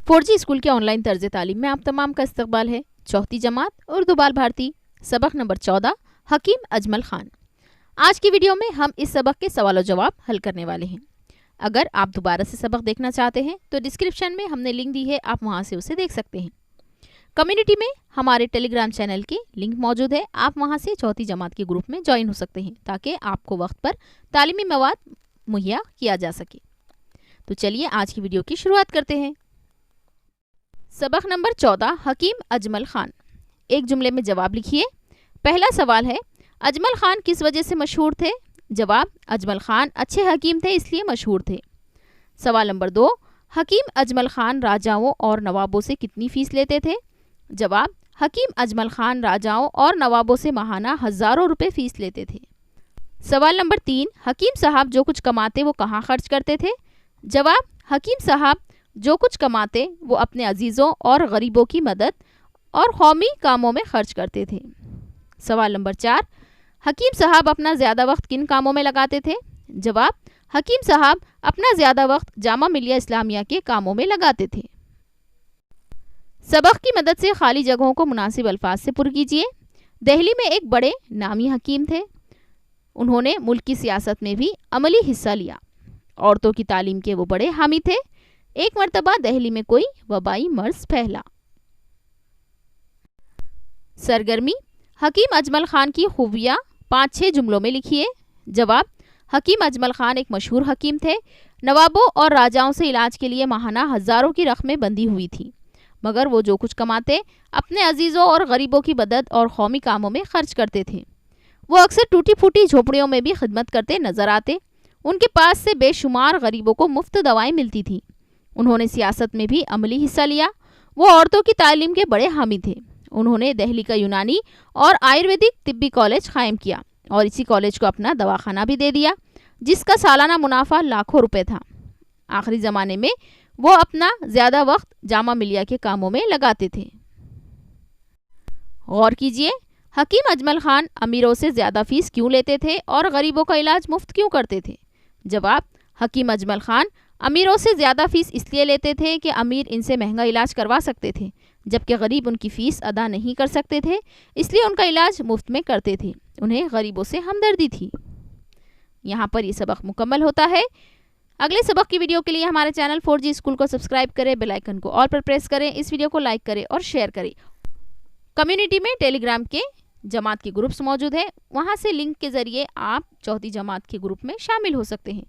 4G school के online तर्ज तालीम में आप तमाम का इस्तकबाल है। चौथी जमात उर्दू बाल भारती सबक नंबर 14 हकीम अजमल खान। आज की वीडियो में हम इस सबक के सवाल और जवाब हल करने वाले हैं। अगर आप दोबारा से सबक देखना चाहते हैं तो डिस्क्रिप्शन में हमने लिंक दी है, आप वहां से उसे देख सकते हैं। कम्युनिटी में हमारे टेलीग्राम चैनल की लिंक मौजूद है, आप वहां से चौथी जमात के ग्रुप में ज्वाइन हो सकते हैं ताकि आपको वक्त पर तालीमी मवाद मुहैया किया जा सके। तो चलिए आज की वीडियो की शुरुआत करते हैं। सबक नंबर 14 हकीम अजमल खान। एक जुमले में जवाब लिखिए। पहला सवाल है, अजमल खान किस वजह से मशहूर थे? जवाब, अजमल खान अच्छे हकीम थे इसलिए मशहूर थे। सवाल नंबर 2, हकीम अजमल खान राजाओं और नवाबों से कितनी फीस लेते थे? जवाब, हकीम अजमल खान राजाओं और नवाबों से माहाना हज़ारों रुपए फीस लेते थे। सवाल नंबर 3, हकीम साहब जो कुछ कमाते वो कहाँ खर्च करते थे? जवाब, हकीम साहब जो कुछ कमाते वो अपने अजीज़ों और गरीबों की मदद और कौमी कामों में खर्च करते थे। सवाल नंबर 4, हकीम साहब अपना ज़्यादा वक्त किन कामों में लगाते थे? जवाब, हकीम साहब अपना ज़्यादा वक्त जामा मिलिया इस्लामिया के कामों में लगाते थे। सबक की मदद से खाली जगहों को मुनासिब अल्फाज से पुर कीजिए। दिल्ली में एक बड़े नामी हकीम थे, उन्होंने मुल्क की सियासत में भी अमली हिस्सा लिया। औरतों की तालीम के वो बड़े हामी थे। एक मर्तबा दिल्ली में कोई वबाई मर्ज फैला। सरगर्मी, हकीम अजमल खान की खूबियाँ 5-6 जुमलों में लिखिए। जवाब, हकीम अजमल खान एक मशहूर हकीम थे। नवाबों और राजाओं से इलाज के लिए माहाना हज़ारों की रकमें बंधी हुई थी, मगर वो जो कुछ कमाते अपने अजीज़ों और गरीबों की मदद और कौमी कामों में खर्च करते थे। वो अक्सर टूटी फूटी झोपड़ियों में भी खिदमत करते नजर आते। उनके पास से बेशुमार गरीबों को मुफ्त दवाएं मिलती थीं। उन्होंने सियासत में भी अमली हिस्सा लिया। वो औरतों की तालीम के बड़े हामी थे। उन्होंने दिल्ली का यूनानी और आयुर्वेदिक तिब्बी कॉलेज कायम किया और इसी कॉलेज को अपना दवाखाना भी दे दिया, जिसका सालाना मुनाफा लाखों रुपए था। आखिरी ज़माने में वो अपना ज़्यादा वक्त जामा मिलिया के कामों में लगाते थे। गौर कीजिए, हकीम अजमल खान अमीरों से ज़्यादा फीस क्यों लेते थे और गरीबों का इलाज मुफ्त क्यों करते थे? जवाब, हकीम अजमल खान अमीरों से ज़्यादा फ़ीस इसलिए लेते थे कि अमीर इनसे महंगा इलाज करवा सकते थे, जबकि गरीब उनकी फ़ीस अदा नहीं कर सकते थे, इसलिए उनका इलाज मुफ्त में करते थे। उन्हें गरीबों से हमदर्दी थी। यहाँ पर ये सबक मुकम्मल होता है। अगले सबक की वीडियो के लिए हमारे चैनल 4G स्कूल को सब्सक्राइब करें, बेल आइकन को ऑल पर प्रेस करें, इस वीडियो को लाइक करें और शेयर करें। कम्युनिटी में टेलीग्राम के जमात के ग्रुप्स मौजूद है, वहाँ से लिंक के ज़रिए आप चौथी जमात के ग्रुप में शामिल हो सकते हैं।